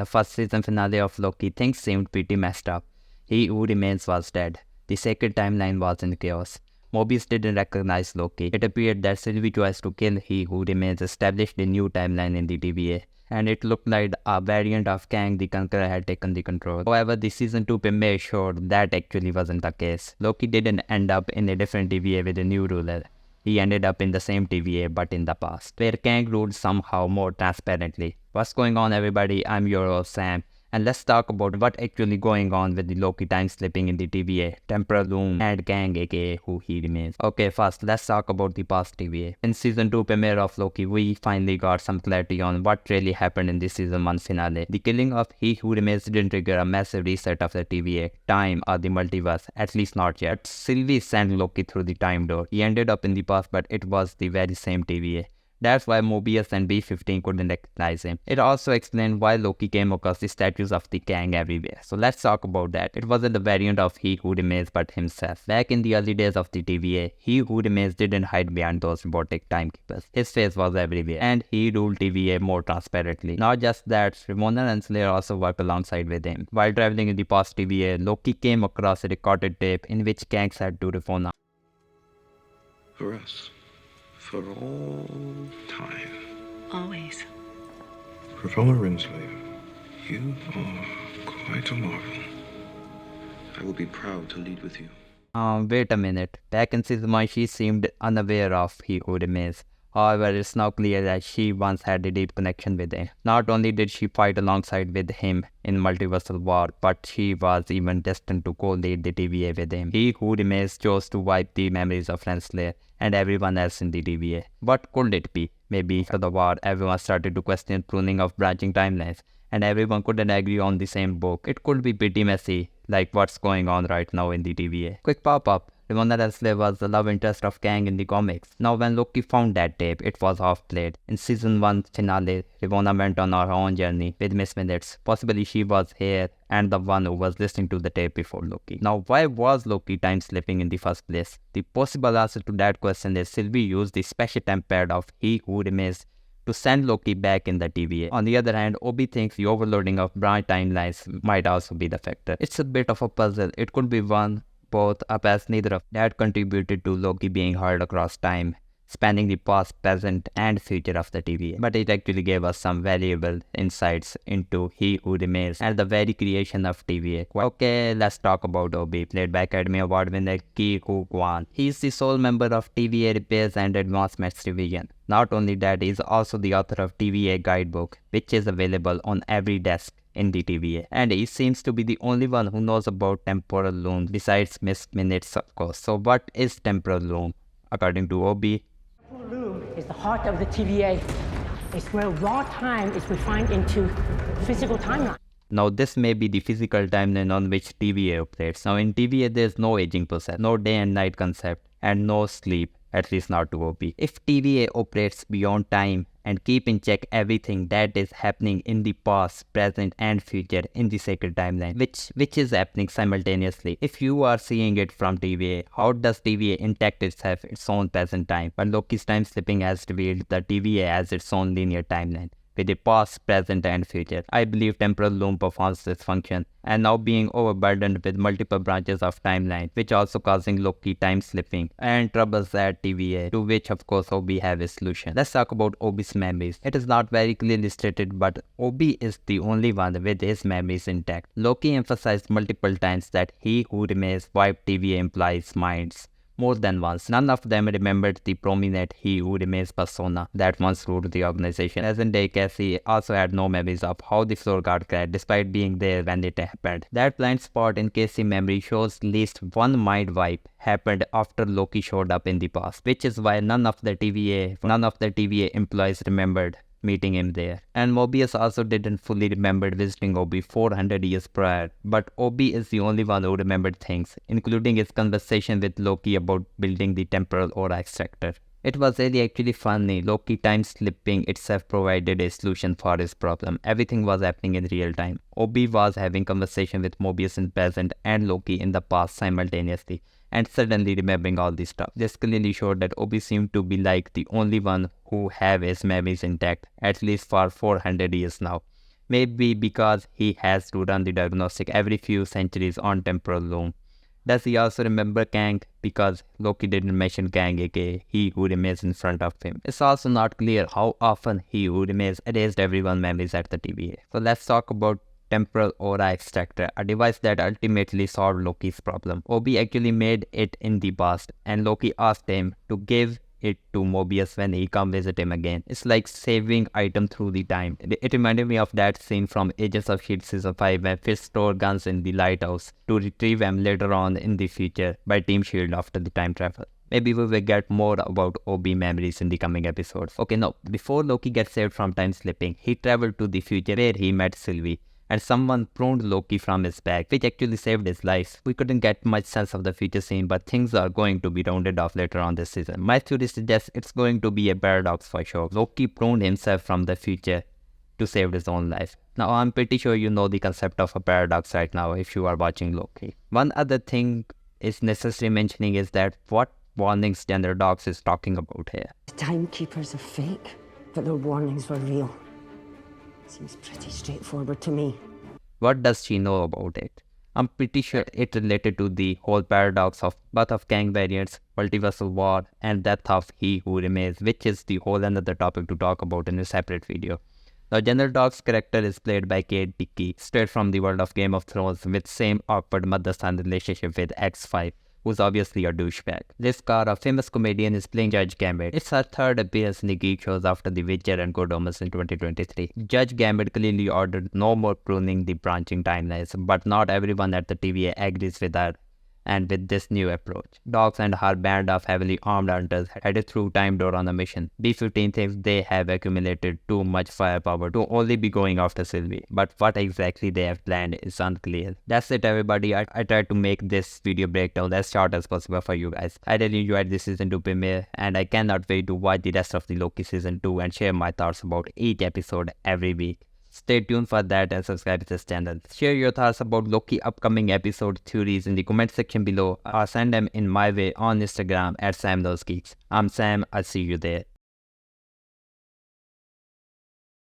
The first season finale of Loki, things seemed pretty messed up. He Who Remains was dead. The sacred timeline was in chaos. Mobius didn't recognize Loki. It appeared that Sylvie's choice to kill He Who Remains established a new timeline in the TVA, and it looked like a variant of Kang the Conqueror had taken the control. However, the season 2 premiere showed that actually wasn't the case. Loki didn't end up in a different TVA with a new ruler. He ended up in the same TVA but in the past, where Kang ruled somehow more transparently. What's going on, everybody? I'm your host Sam, and let's talk about what actually going on with the Loki time slipping in the TVA, Temporal Loom, and Kang aka Who He Remains. Okay, first let's talk about the past TVA. In season 2 premiere of Loki, we finally got some clarity on what really happened in the season 1 finale. The killing of He Who Remains didn't trigger a massive reset of the TVA, time, or the multiverse, at least not yet. Sylvie sent Loki through the time door. He ended up in the past, but it was the very same TVA. That's why Mobius and B-15 couldn't recognize him. It also explained why Loki came across the statues of the Kang everywhere. So let's talk about that. It wasn't the variant of He Who Remains but himself. Back in the early days of the TVA, He Who Remains didn't hide behind those robotic timekeepers. His face was everywhere, and he ruled TVA more transparently. Not just that, Ramona and Slayer also worked alongside with him. While traveling in the past TVA, Loki came across a recorded tape in which Kang said to Ramona, For us. For all time. Always. Professor Rinsley, you are quite a marvel. I will be proud to lead with you. Wait a minute. Back in season 1, she seemed unaware of He Who Remains. However, it's now clear that she once had a deep connection with him. Not only did she fight alongside with him in Multiversal War, but she was even destined to co-lead the TVA with him. He Who Remains chose to wipe the memories of Renslayer and everyone else in the TVA. What could it be? Maybe after the war, everyone started to question pruning of branching timelines, and everyone couldn't agree on the same book. It could be pretty messy, like what's going on right now in the TVA. Quick pop-up. Ramona Renslayer was the love interest of Kang in the comics. Now when Loki found that tape, it was half-played. In season 1 finale, Ramona went on her own journey with Miss Minutes. Possibly she was here and the one who was listening to the tape before Loki. Now why was Loki time slipping in the first place? The possible answer to that question is Sylvie used the special time pad of He Who Remains to send Loki back in the TVA. On the other hand, Obi thinks the overloading of branch timelines might also be the factor. It's a bit of a puzzle. It could be one, both, or perhaps neither of that contributed to Loki being hurled across time, spanning the past, present, and future of the TVA. But it actually gave us some valuable insights into He Who Remains and the very creation of TVA. Okay, let's talk about Obi, played by Academy Award winner Ki Hu Kwan. He is the sole member of TVA Repairs and Advancements Division. Not only that, he is also the author of TVA Guidebook, which is available on every desk in the TVA, and he seems to be the only one who knows about temporal loom besides Miss Minutes, of course. So what is temporal loom? According to Obi, Temporal loom is the heart of the TVA. It's where raw time is refined into physical timeline. Now this may be the physical timeline on which TVA operates. Now in TVA there is no aging process, no day and night concept, and no sleep, at least not to OP. If TVA operates beyond time and keep in check everything that is happening in the past, present, and future in the sacred timeline, which is happening simultaneously. If you are seeing it from TVA, how does TVA intact itself its own present time? But Loki's time slipping has revealed the TVA as its own linear timeline, with the past, present, and future. I believe temporal loom performs this function, and now being overburdened with multiple branches of timeline, which also causing Loki time slipping and troubles at TVA, to which of course Obi have a solution. Let's talk about Obi's memories. It is not very clearly stated, but Obi is the only one with his memories intact. Loki emphasized multiple times that He Who Remains wiped TVA employees' minds more than once. None of them remembered the prominent He Who Remains persona that once ruled the organization. Present-day Cassie also had no memories of how the floor got cracked despite being there when it happened. That blind spot in Cassie's memory shows at least one mind wipe happened after Loki showed up in the past, which is why none of the TVA employees remembered meeting him there. And Mobius also didn't fully remember visiting Obi 400 years prior, but Obi is the only one who remembered things, including his conversation with Loki about building the temporal aura extractor. It was really actually funny. Loki time slipping itself provided a solution for his problem. Everything was happening in real time. Obi was having conversation with Mobius in present and Loki in the past simultaneously, and suddenly remembering all this stuff. This clearly showed that Obi seemed to be like the only one who have his memories intact, at least for 400 years now. Maybe because he has to run the diagnostic every few centuries on temporal loom. Does he also remember Kang? Because Loki didn't mention Kang, aka He Who Remains in front of him. It's also not clear how often He Who Remains erased everyone's memories at the TVA. So let's talk about temporal aura extractor, a device that ultimately solved Loki's problem. Obi actually made it in the past, and Loki asked him to give it to Mobius when he come visit him again. It's like saving item through the time. It reminded me of that scene from Agents of S.H.I.E.L.D. Season 5 when Fisk store guns in the lighthouse to retrieve them later on in the future by Team S.H.I.E.L.D. after the time travel. Maybe we will get more about Obi memories in the coming episodes. Okay, no, before Loki gets saved from time slipping, he traveled to the future where he met Sylvie, and someone pruned Loki from his back, which actually saved his life. We couldn't get much sense of the future scene, but things are going to be rounded off later on this season. My theory suggests it's going to be a paradox for sure. Loki pruned himself from the future to save his own life. Now, I'm pretty sure you know the concept of a paradox right now if you are watching Loki. One other thing is necessary mentioning is that what warnings General Dox is talking about here. The timekeepers are fake, but their warnings were real. Seems pretty straightforward to me. What does she know about it? I'm pretty sure it related to the whole paradox of birth of Kang variants, multiversal war, and death of He Who Remains, which is the whole another topic to talk about in a separate video. Now, General Dox's character is played by Kate Dickie, straight from the world of Game of Thrones, with same awkward mother-son relationship with X5, who's obviously a douchebag. Liz Carr, a famous comedian, is playing Judge Gambit. It's her third appearance in the geek shows after The Witcher and Good Omens in 2023. Judge Gambit clearly ordered no more pruning the branching timelines, but not everyone at the TVA agrees with her and with this new approach. Dox and her band of heavily armed hunters headed through Time Door on a mission. B-15 thinks they have accumulated too much firepower to only be going after Sylvie, but what exactly they have planned is unclear. That's it everybody, I tried to make this video breakdown as short as possible for you guys. I really enjoyed this season 2 premiere and I cannot wait to watch the rest of the Loki season 2 and share my thoughts about each episode every week. Stay tuned for that and subscribe to this channel. Share your thoughts about Loki upcoming episode theories in the comment section below or send them in my way on Instagram at SamKnowsGeeks. I'm Sam, I'll see you there.